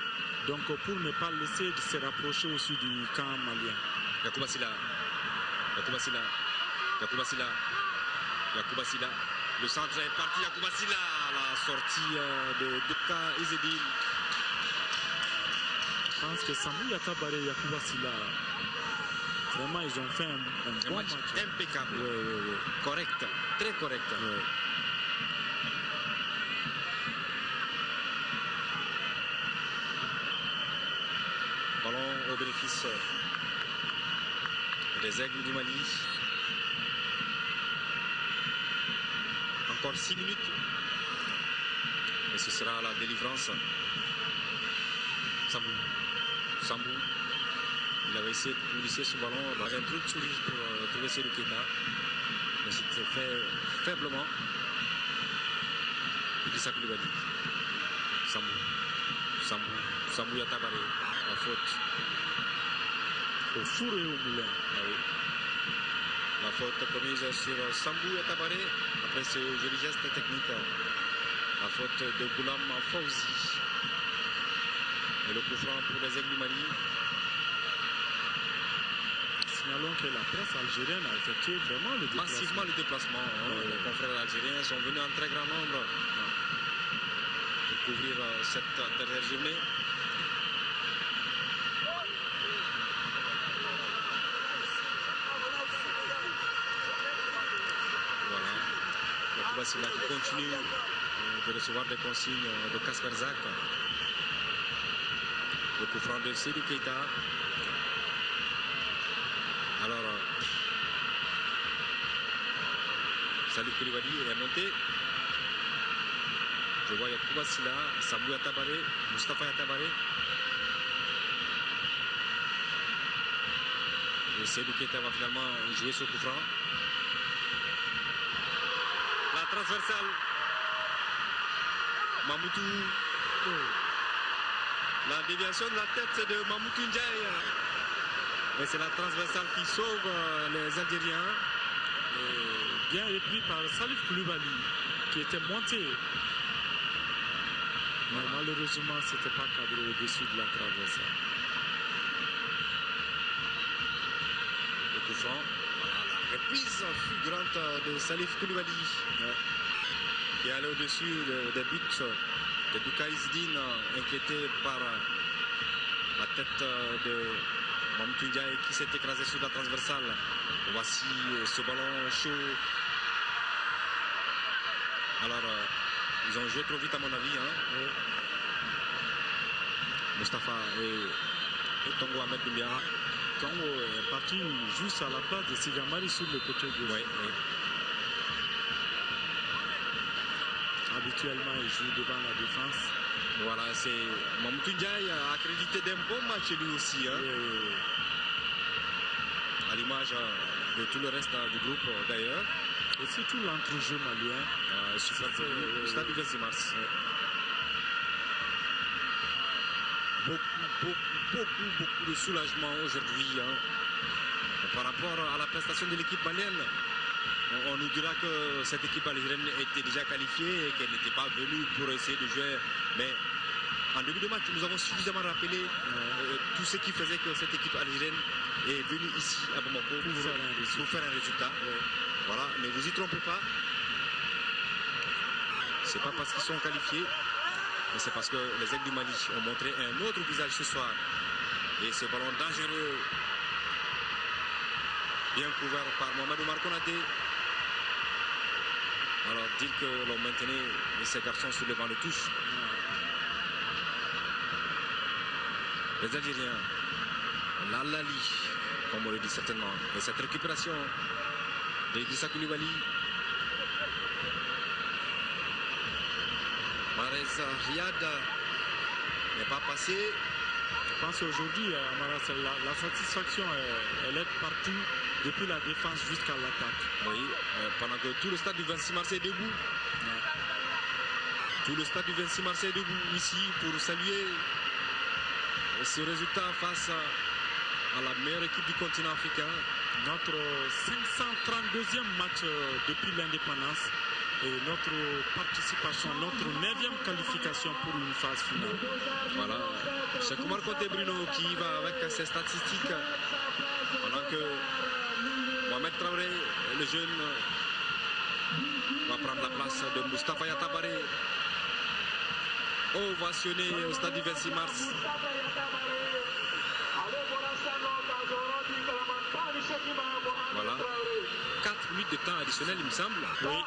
Donc pour ne pas laisser de se rapprocher aussi du camp malien. Yacouba Sylla. Le centre est parti. Yacouba Sylla. La sortie de Duka Izedine. Je pense que Sambou Yatabare et Yacouba Sylla, vraiment ils ont fait un bon match. Impeccable. Oui. Correct. Très correct. Oui. Ballon au bénéfice des Aigles du Mali. Encore 6 minutes. Et ce sera la délivrance. Sambou. Il avait essayé de glisser ce ballon. Il avait un peu de souris pour trouver Seydou Keita. Mais c'était fait faiblement. Idrissa Coulibaly. Sambou Yatabare. La faute. Au four et au moulin. Ah oui. La faute commise sur Sambou Yatabare. Après ce joli geste technique. La faute de Goulam Fawzi. Et le coup franc pour les Aigles du Mali. Signalons que la presse algérienne a effectué vraiment le déplacement. Massivement le déplacement. Les confrères algériens sont venus en très grand nombre pour couvrir cette dernière journée. Voilà. Yacouba Sylla qui continue de recevoir des consignes de Kasperzak. Le coup franc de Seydou Keita. Alors, Salif Koulibaly est monté. Je vois Yacouba Sylla, Sambou Yatabare, Moustapha Yatabare. Et Seydou Keita va finalement jouer ce coup franc. La transversale. Mamoutou. La déviation de la tête de Mamoutou Ndiaye. Et c'est la transversale qui sauve les Algériens. Et bien repris par Salif Koulibaly qui était monté. Mais malheureusement, ce n'était pas cadré au-dessus de la transversale. Le coup franc. Voilà, la reprise fulgurante de Salif Koulibaly. Qui est allé au-dessus des buts de Duka Izedine, inquiété par la tête de Mamoutou Ndiaye qui s'est écrasé sur la transversale. Voici ce ballon chaud. Alors, ils ont joué trop vite à mon avis. Moustapha et Tongo Ahmed Doumbia. Tongo est parti juste à la place de Sigamari sur le côté gauche. Oui. Habituellement, il joue devant la défense. Voilà, c'est Mamoutou Ndiaye accrédité d'un bon match lui aussi. À l'image de tout le reste du groupe d'ailleurs. Et surtout l'entrejeu malien. Super stade du 26 mars. Beaucoup de soulagement aujourd'hui par rapport à la prestation de l'équipe malienne. On nous dira que cette équipe algérienne était déjà qualifiée et qu'elle n'était pas venue pour essayer de jouer. Mais en début de match, nous avons suffisamment rappelé tout ce qui faisait que cette équipe algérienne est venue ici à Bamako pour faire un résultat. Voilà, ne vous y trompez pas. C'est pas parce qu'ils sont qualifiés, mais c'est parce que les Aigles du Mali ont montré un autre visage ce soir. Et ce ballon dangereux, bien couvert par Mohamed Oumar Konaté. Alors dire que l'on maintenait ces garçons sur le banc de touche. Les Algériens, l'Al-Ali, comme on le dit certainement. Et cette récupération d'Idrissa Coulibaly. Marez Riyad n'est pas passé. Je pense qu'aujourd'hui, la satisfaction, elle est partout. depuis la défense jusqu'à l'attaque. Oui, pendant que tout le stade du 26 mars est debout. Ouais. Tout le stade du 26 mars est debout ici pour saluer ce résultat face à la meilleure équipe du continent africain. Notre 532e match depuis l'indépendance et notre participation, notre 9e qualification pour une phase finale. Voilà, c'est Omar Conté Bruno qui va avec ses statistiques pendant que Mohamed Traoré, le jeune, va prendre la place de Moustapha Yatabaré, ovationné au stade du 26 mars. Voilà, 4 minutes de temps additionnel, il me semble. Oui.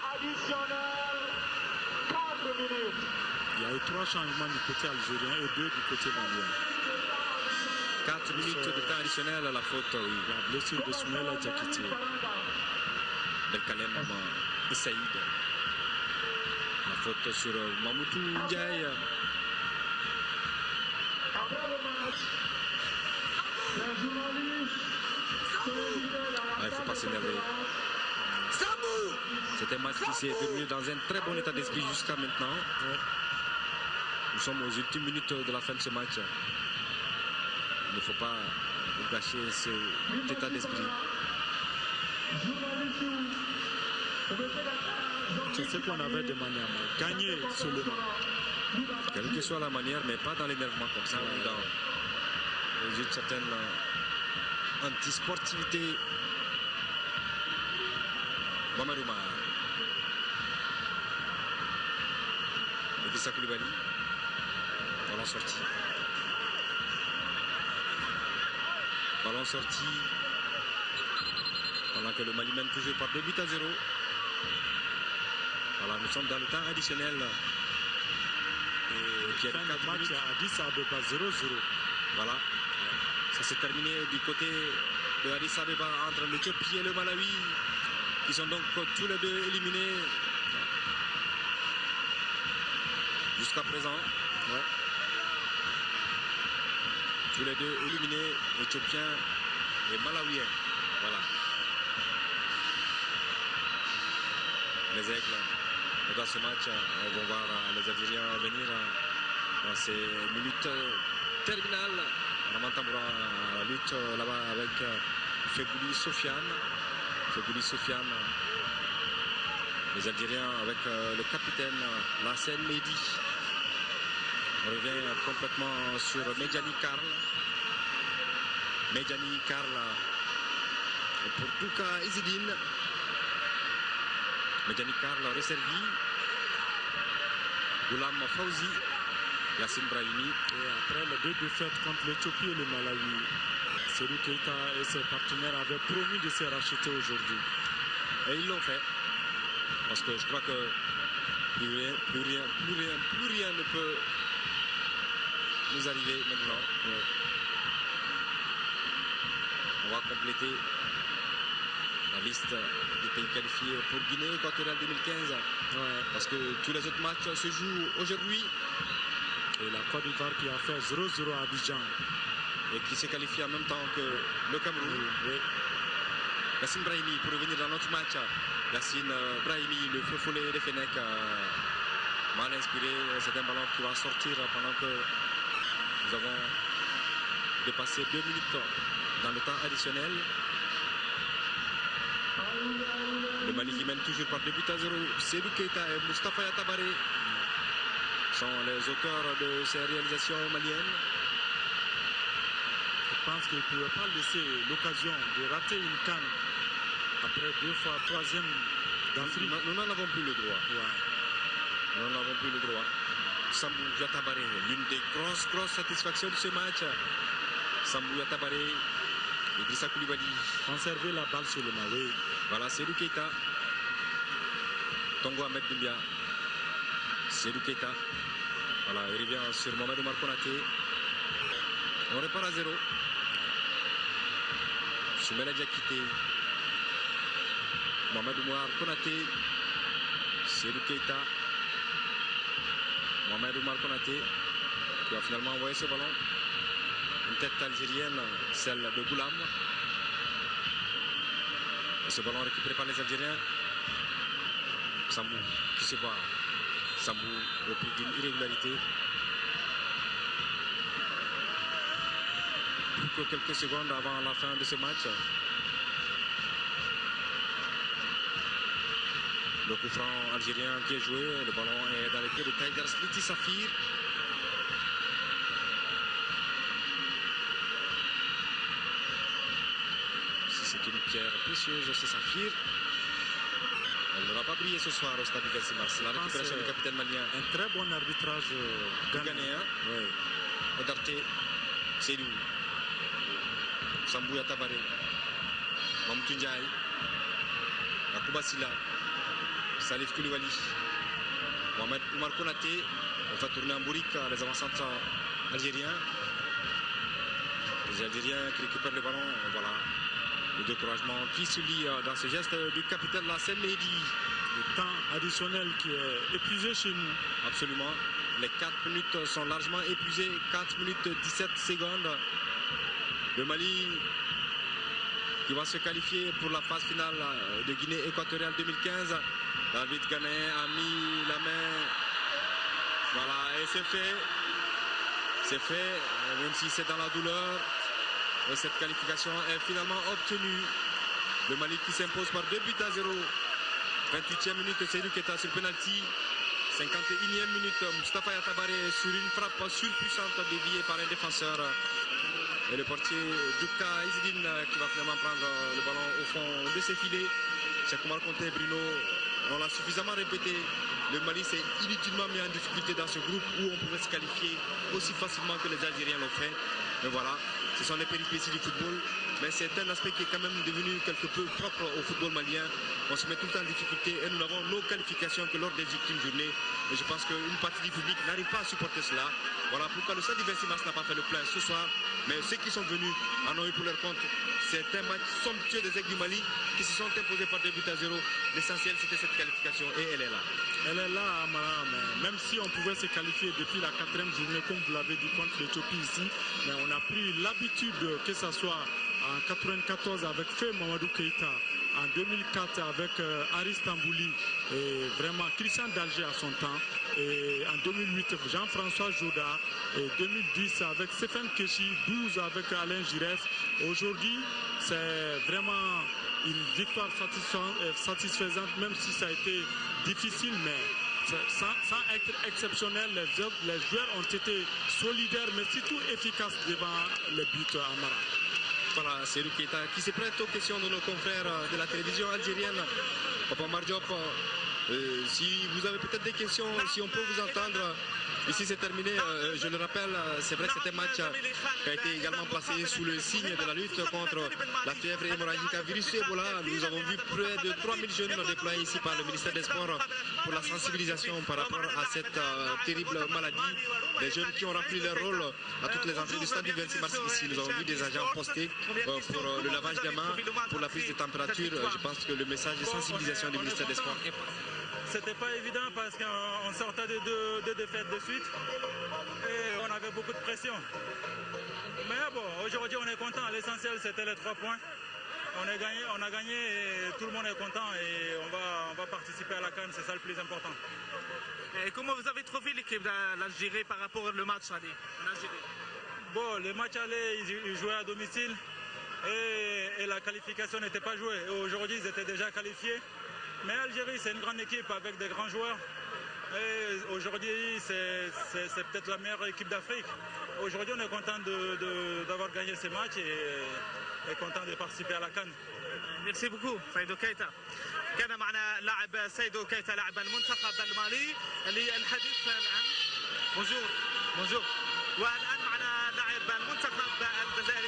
Il y a eu 3 changements du côté algérien et 2 du côté malien. 4 minutes de temps additionnel à la faute, oui. La blessure de Soumaïla Diakité. Belkalem Saïd. La faute sur Mamoudou Ndiaye. Ah, il ne faut pas s'énerver. C'est un match qui s'est terminé dans un très bon état d'esprit jusqu'à maintenant. Nous sommes aux ultimes minutes de la fin de ce match. Il ne faut pas gâcher cet état d'esprit. C'est ce qu'on avait demandé à moi. Gagner seulement. Quelle que soit la manière, mais pas dans l'énervement comme ça, ou dans une certaine anti-sportivité. Mohamed Oumar. Idrissa Koulibaly. Ballon sorti. Ballon sorti. Pendant que le Mali mène toujours par 2-0. Voilà, nous sommes dans le temps additionnel. Et qui a Fin de match à Addis Abeba 0-0. Voilà. Ça s'est terminé du côté de Addis Abeba entre l'Éthiopie et le Malawi, qui sont donc tous les deux éliminés jusqu'à présent. Ouais. Tous les deux éliminés, Éthiopiens et Malawiens. Voilà. Les aigles, dans ce match, vont voir les Algériens venir dans ces minutes terminales. Ramantamboura la lutte là-bas avec Fegouli Sofiane. Fegouli Sofiane. Les Algériens avec le capitaine Lassène Mehdi. On revient complètement sur Medjani Karl. Medjani Karl pour Touka Izidine. Medjani Karl resservi. Goulam Fauzi. Yassine Brahimi. Et après les 2 défaites contre l'Éthiopie et le Malawi, Serhou Keita et ses partenaires avaient promis de se racheter aujourd'hui. Et ils l'ont fait. Parce que je crois que plus rien ne peut nous arriver maintenant. Ouais. On va compléter la liste des pays qualifiés pour Guinée équatoriale 2015. Ouais. Parce que tous les autres matchs se jouent aujourd'hui. Et la Côte d'Ivoire qui a fait 0-0 à Abidjan. Et qui s'est qualifié en même temps que le Cameroun. Oui. Yassine Brahimi pour revenir dans notre match. Yassine Brahimi, le feu follet de Fennec, mal inspiré. C'est un ballon qui va sortir pendant que nous avons dépassé 2 minutes dans le temps additionnel. Le Mali qui mène toujours par 2-0. Serhou Keita et Moustapha Yatabaré sont les auteurs de ces réalisations maliennes. Je pense qu'il ne pouvait pas laisser l'occasion de rater une canne après 2 fois 3e d'Afrique. Nous n'en avons plus le droit. Ouais. Nous n'en avons plus le droit. Sambou Yatabaré, l'une des grosses satisfactions de ce match. Sambou Yatabaré, Idrissa Koulibaly. Conserver la balle sur le Mali. Voilà, Serhou Keita. Tongo Ahmed Doumbia. Serhou Keita. Voilà, il revient sur Mohamed Oumar Konaté. On repart à 0. Soumaïla Diakité. Mohamed Oumar Konaté. Serhou Keita. Mohamed Oumar Konaté qui va finalement envoyer ce ballon. Une tête algérienne, celle de Goulam. ce ballon récupéré par les Algériens. Sambou qui se bat. Sambou au prix d'une irrégularité. Plus que quelques secondes avant la fin de ce match. Le coup franc algérien qui est joué. Le ballon est dans les pieds de Taider Sliti Safir. C'est une pierre précieuse, ce Saphir. Elle n'aura pas brillé ce soir au stade du 26 mars. La récupération du capitaine malien. Un très bon arbitrage ghanéen. Oui. Odarté, Seydou, Sambouya Tabaré, Mamoudou Ndiaye, Akouba Silla, Salif Koulibaly, Mohamed Oumar Konaté. On va tourner en bourrique les avant-centres algériens. Les Algériens qui récupèrent le ballon. Voilà. Le découragement qui se lie dans ce geste du capitaine Lassem Mehdi. Le temps additionnel qui est épuisé chez nous. Absolument. Les 4 minutes sont largement épuisées. 4 minutes 17 secondes. Le Mali qui va se qualifier pour la phase finale de Guinée équatoriale 2015. L'arbitre ghanéen a mis la main. Voilà, et c'est fait. C'est fait, même si c'est dans la douleur. Et cette qualification est finalement obtenue. Le Mali qui s'impose par 2-0. 28e minute, Seydou Keita sur penalty. 51e minute, Moustapha Yatabaré sur une frappe surpuissante déviée par un défenseur. Et le portier Dukka Isidine qui va finalement prendre le ballon au fond de ses filets. Cheikh Oumar Konté, Bruno, on l'a suffisamment répété. Le Mali s'est inutilement mis en difficulté dans ce groupe où on pouvait se qualifier aussi facilement que les Algériens l'ont fait. Mais voilà, ce sont les péripéties du football. Mais c'est un aspect qui est quand même devenu quelque peu propre au football malien. On se met tout le temps en difficulté et nous n'avons nos qualifications que lors des ultimes journées. Et je pense qu'une partie du public n'arrive pas à supporter cela. Voilà pourquoi le stade du 26 mars n'a pas fait le plein ce soir. Mais ceux qui sont venus en ont eu pour leur compte. C'est un match somptueux des Aigles du Mali qui se sont imposés par 2-0. L'essentiel, c'était cette qualification et elle est là. Elle est là, Amara, mais même si on pouvait se qualifier depuis la 4e journée, comme vous l'avez dit, contre l'Éthiopie ici, mais on a pris l'habitude que ce soit en 94 avec Feu Mamadou Keïta, en 2004 avec Henri Stambouli, et vraiment Christian Dalger à son temps, et en 2008 Jean-François Joda, et 2010 avec Stéphane Keshi, 12 avec Alain Giresse. Aujourd'hui, c'est vraiment une victoire satisfaisante, même si ça a été difficile, mais sans être exceptionnel, les joueurs ont été solidaires, mais surtout efficaces devant les buts à Mara. Voilà, c'est Keïta qui se prête aux questions de nos confrères de la télévision algérienne. Papa Mardiop, si vous avez peut-être des questions, si on peut vous entendre. Ici c'est terminé, je le rappelle, c'est vrai que c'était un match qui a été également placé sous le signe de la lutte contre la fièvre hémorragique à virus Ebola. Nous avons vu près de 3000 jeunes déployés ici par le ministère des Sports pour la sensibilisation par rapport à cette terrible maladie. Des jeunes qui ont rempli leur rôle à toutes les entrées du stade du 26 mars ici. Nous avons vu des agents postés pour le lavage des mains, pour la prise de température. Je pense que le message de sensibilisation du ministère des Sports est... C'était pas évident parce qu'on sortait de deux défaites de suite et on avait beaucoup de pression. Mais bon, aujourd'hui on est content. L'essentiel c'était les 3 points. On a gagné et tout le monde est content et on va participer à la CAN, c'est ça le plus important. Et comment vous avez trouvé l'équipe de l'Algérie par rapport au match aller en Algérie? Bon, le match aller, ils jouaient à domicile et la qualification n'était pas jouée. Aujourd'hui ils étaient déjà qualifiés. Mais l'Algérie, c'est une grande équipe avec des grands joueurs. Et aujourd'hui, c'est peut-être la meilleure équipe d'Afrique. Aujourd'hui, on est content d'avoir gagné ce match et content de participer à la CAN. Merci beaucoup, Seydou Keïta. كان معنا لاعب سيدو كيتا لاعب المنتخب المالي للحديث الآن. Bonjour. والآن معنا لاعب المنتخب الجزائري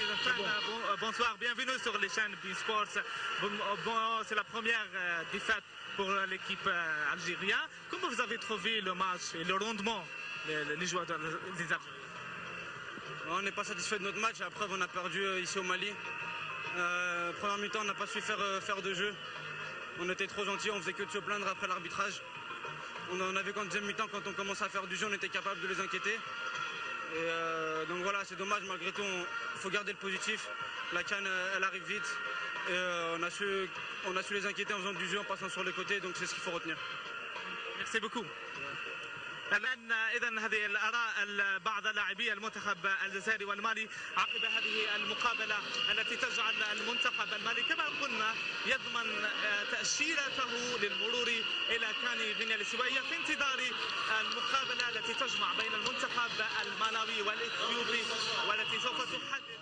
bonsoir, bienvenue sur les chaînes B-Sports. C'est la première défaite pour l'équipe algérienne. Comment vous avez trouvé le match et le rendement les joueurs des Algériens? On n'est pas satisfait de notre match, après on a perdu ici au Mali. Première mi-temps, on n'a pas su faire de jeu. On était trop gentils, on faisait que de se plaindre après l'arbitrage. On a vu qu'en deuxième mi-temps, quand on commençait à faire du jeu, on était capable de les inquiéter. Donc voilà, c'est dommage, malgré tout, il faut garder le positif. La CAN, elle arrive vite. Et on a su les inquiéter en faisant du jeu, en passant sur les côtés, donc c'est ce qu'il faut retenir. Merci beaucoup. الآن إذا هذه الآراء بعض لاعبي المنتخب الجزائري والمالي عقب هذه المقابلة التي تجعل المنتخب المالي كما قلنا يضمن تأشيرته للمرور إلى كان غينيا الاستوائية في انتظار المقابلة التي تجمع بين المنتخب المالاوي والإثيوبي والتي سوف تحدد